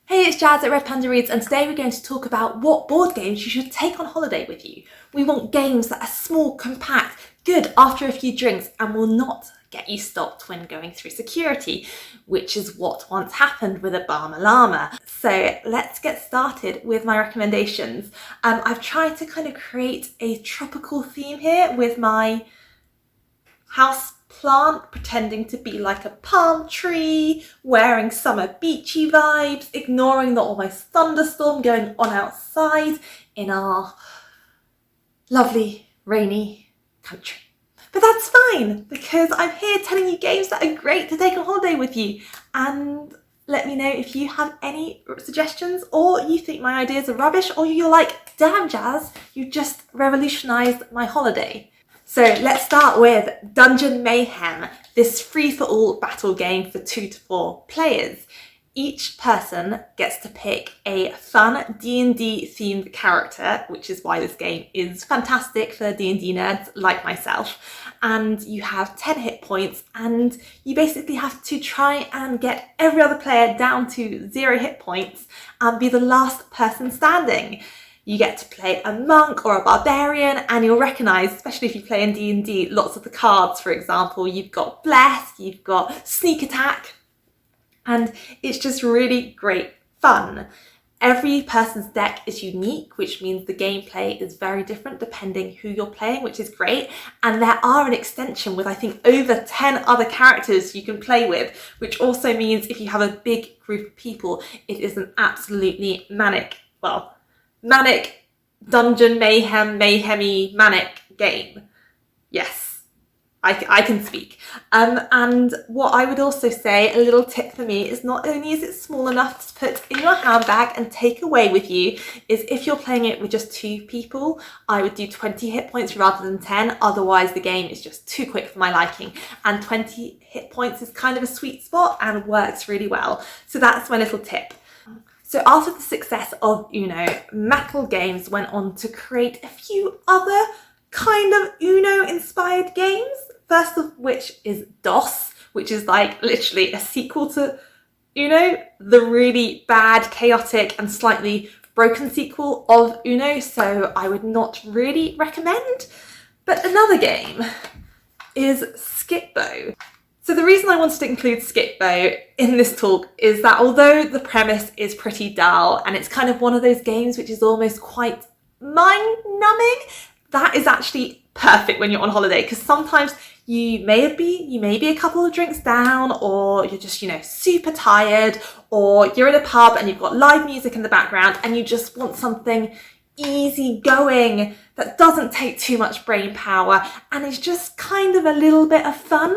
Hey, it's Jazz at Red Panda Reads, and today we're going to talk about what board games you should take on holiday with you. We want games that are small, compact, good after a few drinks, and will not get you stopped when going through security, which is what once happened with Obama Llama. So let's get started with my recommendations. I've tried to kind of create a tropical theme here with my house plant pretending to be like a palm tree, wearing summer beachy vibes, ignoring the almost thunderstorm going on outside in our lovely rainy country. But that's fine, because I'm here telling you games that are great to take on holiday with you. And let me know if you have any suggestions, or you think my ideas are rubbish, or you're like, damn Jazz, you just revolutionised my holiday. So let's start with Dungeon Mayhem, this free-for-all battle game for 2 to 4 players. Each person gets to pick a fun D&D themed character, which is why this game is fantastic for D&D nerds like myself. And you have 10 hit points, and you basically have to try and get every other player down to 0 hit points and be the last person standing. You get to play a monk or a barbarian, and you'll recognise, especially if you play in D&D, lots of the cards. For example, you've got Bless, you've got Sneak Attack, and it's just really great fun. Every person's deck is unique, which means the gameplay is very different depending who you're playing, which is great. And there are an extension with, I think, over 10 other characters you can play with, which also means if you have a big group of people, it is an absolutely manic dungeon mayhemy manic game. Yes, I can speak. And what I would also say, a little tip for me, is not only is it small enough to put in your handbag and take away with you, is if you're playing it with just 2 people, I would do 20 hit points rather than 10. Otherwise the game is just too quick for my liking. And 20 hit points is kind of a sweet spot and works really well. So that's my little tip. So after the success of Uno, Metal Games went on to create a few other kind of Uno-inspired games. First of which is DOS, which is like literally a sequel to Uno, the really bad, chaotic and slightly broken sequel of Uno, so I would not really recommend. But another game is Skip-Bo. So the reason I wanted to include Skip-Bo in this talk is that although the premise is pretty dull and it's kind of one of those games which is almost quite mind-numbing, that is actually perfect when you're on holiday, because sometimes you may be a couple of drinks down, or you're just, super tired, or you're in a pub and you've got live music in the background and you just want something easy going that doesn't take too much brain power and is just kind of a little bit of fun.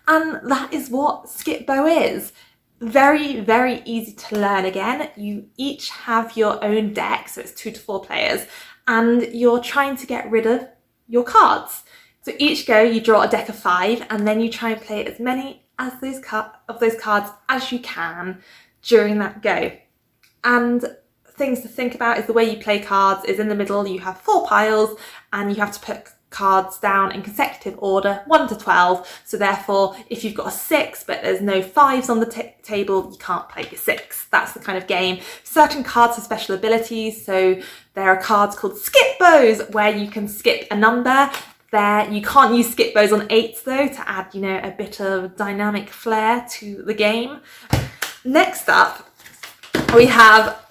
And that is what Skip-Bo is. Very, very easy to learn again. You each have your own deck, so it's 2 to 4 players, and you're trying to get rid of your cards. So each go you draw a deck of 5, and then you try and play as many as those cards as you can during that go. And things to think about is the way you play cards is in the middle you have 4 piles, and you have to put cards down in consecutive order 1 to 12. So therefore, if you've got a 6 but there's no 5s on the table, you can't play your 6. That's the kind of game. Certain cards have special abilities, so there are cards called Skip-Bos where you can skip a number. There, you can't use Skip-Bos on 8s though, to add, a bit of dynamic flair to the game. Next up, we have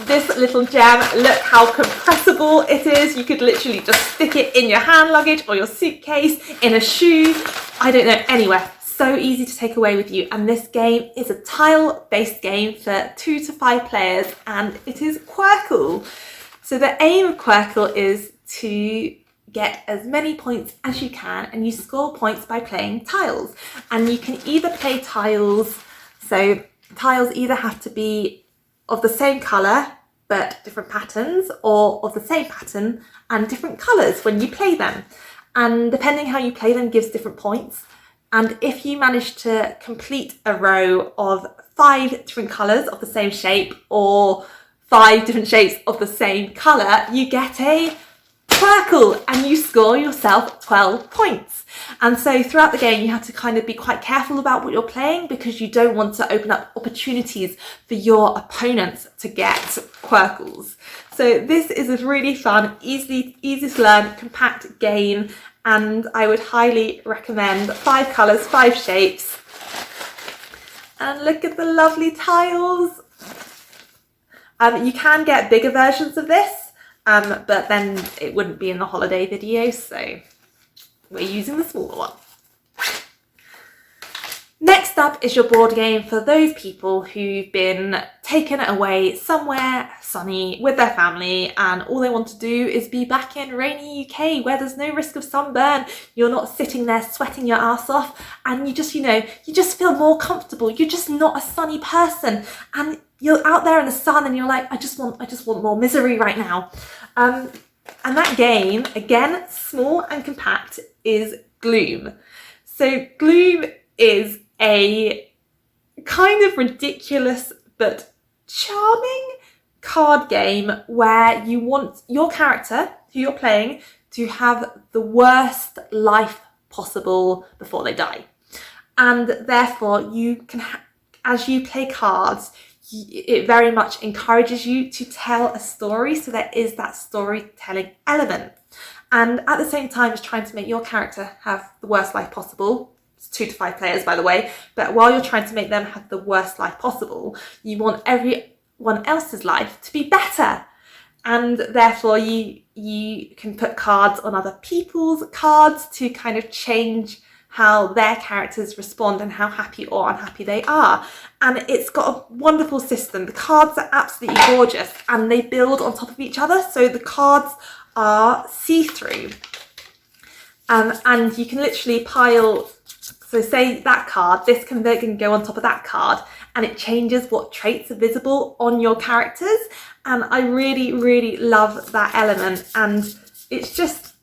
this little gem. Look how compressible it is. You could literally just stick it in your hand luggage or your suitcase, in a shoe, I don't know, anywhere. So easy to take away with you. And this game is a tile-based game for 2 to 5 players, and it is Qwirkle. So the aim of Qwirkle is to get as many points as you can, and you score points by playing tiles. And you can either play tiles, so tiles either have to be of the same colour but different patterns, or of the same pattern and different colours when you play them. And depending how you play them gives different points. And if you manage to complete a row of 5 different colours of the same shape, or 5 different shapes of the same colour, you get a Qwirkle, and you score yourself 12 points. And so throughout the game, you have to kind of be quite careful about what you're playing because you don't want to open up opportunities for your opponents to get Qwirkles. So this is a really fun, easy to learn, compact game, and I would highly recommend 5 colours, 5 shapes. And look at the lovely tiles. You can get bigger versions of this, but then it wouldn't be in the holiday video, so we're using the smaller one. Next up is your board game for those people who've been taken away somewhere sunny with their family and all they want to do is be back in rainy UK where there's no risk of sunburn. You're not sitting there sweating your ass off and you just, you just feel more comfortable. You're just not a sunny person and you're out there in the sun and you're like, I just want more misery right now. And that game, again, small and compact, is Gloom. So Gloom is a kind of ridiculous but charming card game where you want your character, who you're playing, to have the worst life possible before they die. And therefore you can, as you play cards, it very much encourages you to tell a story, so there is that storytelling element. And at the same time as trying to make your character have the worst life possible, it's 2 to 5 players by the way, but while you're trying to make them have the worst life possible, you want everyone else's life to be better. And therefore you can put cards on other people's cards to kind of change how their characters respond and how happy or unhappy they are. And it's got a wonderful system. The cards are absolutely gorgeous and they build on top of each other. So the cards are see-through. And you can literally pile, so say that card, this can go on top of that card and it changes what traits are visible on your characters. And I really, really love that element. And it's just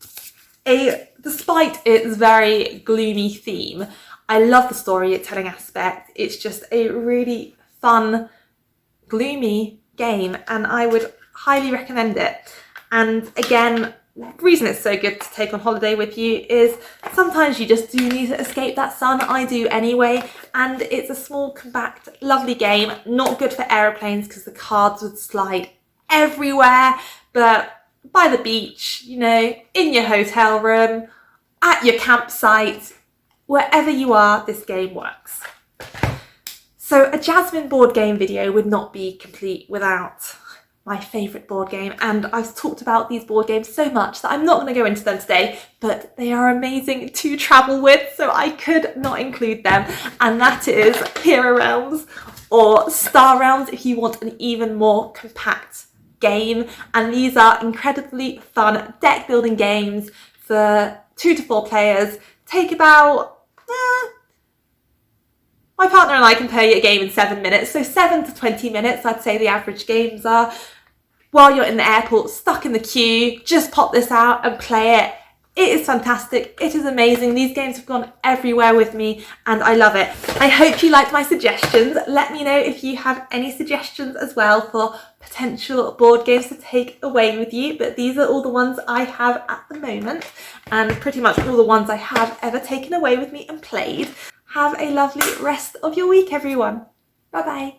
despite its very gloomy theme, I love the storytelling aspect. It's just a really fun, gloomy game and I would highly recommend it. And again, the reason it's so good to take on holiday with you is sometimes you just do need to escape that sun. I do anyway. And it's a small, compact, lovely game. Not good for aeroplanes because the cards would slide everywhere. But by the beach, in your hotel room, at your campsite, wherever you are, this game works. So a Jasmine board game video would not be complete without my favourite board game, and I've talked about these board games so much that I'm not going to go into them today, but they are amazing to travel with, so I could not include them, and that is Hero Realms or Star Realms if you want an even more compact game. And these are incredibly fun deck building games for 2 to 4 players. Take about my partner and I can play a game in 7 minutes, so 7 to 20 minutes I'd say the average games are. While you're in the airport stuck in the queue, just pop this out and play it. It is fantastic. It is amazing. These games have gone everywhere with me and I love it. I hope you liked my suggestions. Let me know if you have any suggestions as well for potential board games to take away with you. But these are all the ones I have at the moment and pretty much all the ones I have ever taken away with me and played. Have a lovely rest of your week, everyone. Bye bye.